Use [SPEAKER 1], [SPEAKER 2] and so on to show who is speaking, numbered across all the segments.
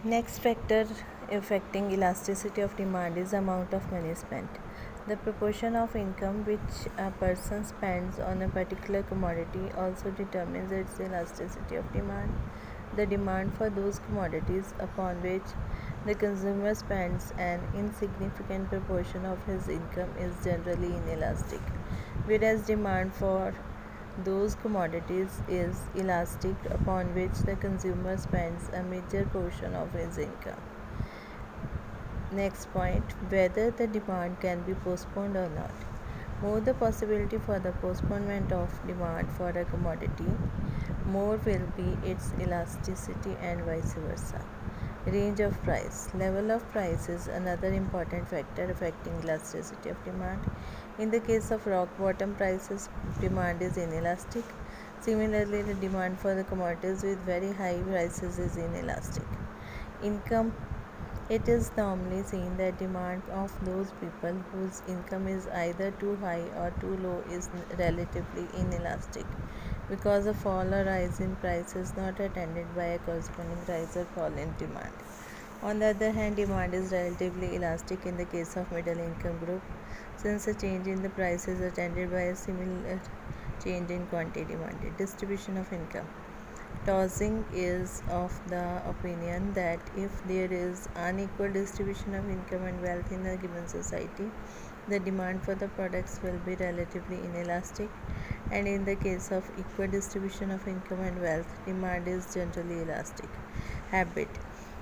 [SPEAKER 1] Next factor affecting elasticity of demand is the amount of money spent. The proportion of income which a person spends on a particular commodity also determines its elasticity of demand. The demand for those commodities upon which the consumer spends an insignificant proportion of his income is generally inelastic, whereas demand for those commodities is elastic upon which the consumer spends a major portion of his income. Next point, whether the demand can be postponed or not. More the possibility for the postponement of demand for a commodity, more will be its elasticity and vice versa. Range of price. Level of price is another important factor affecting elasticity of demand. In the case of rock bottom prices, demand is inelastic. Similarly, the demand for the commodities with very high prices is inelastic. Income. It is normally seen that demand of those people whose income is either too high or too low is relatively inelastic, because a fall or rise in price is not attended by a corresponding rise or fall in demand. On the other hand, demand is relatively elastic in the case of middle income group, since a change in the price is attended by a similar change in quantity demanded. Distribution of income. Dawson is of the opinion that if there is unequal distribution of income and wealth in a given society, the demand for the products will be relatively inelastic, and in the case of equal distribution of income and wealth, demand is generally elastic. Habit.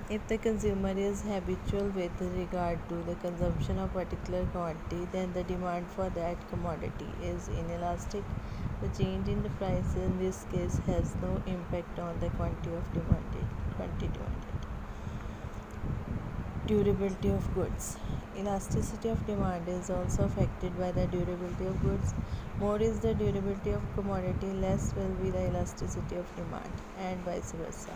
[SPEAKER 1] If the consumer is habitual with regard to the consumption of particular quantity, then the demand for that commodity is inelastic. The change in the price in this case has no impact on the quantity demanded. Durability of goods. Elasticity of demand is also affected by the durability of goods. More is the durability of commodity, less will be the elasticity of demand, and vice versa.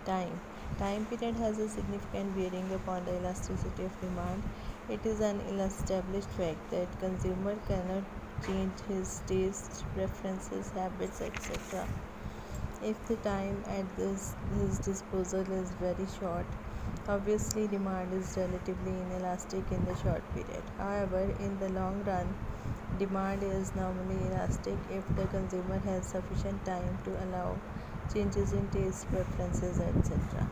[SPEAKER 1] Time. Time period has a significant bearing upon the elasticity of demand. It is an established fact that consumer cannot change his tastes, preferences, habits, etc. If the time at his disposal is very short, obviously demand is relatively inelastic in the short period. However, in the long run, demand is normally elastic if the consumer has sufficient time to allow changes in taste, preferences, etc.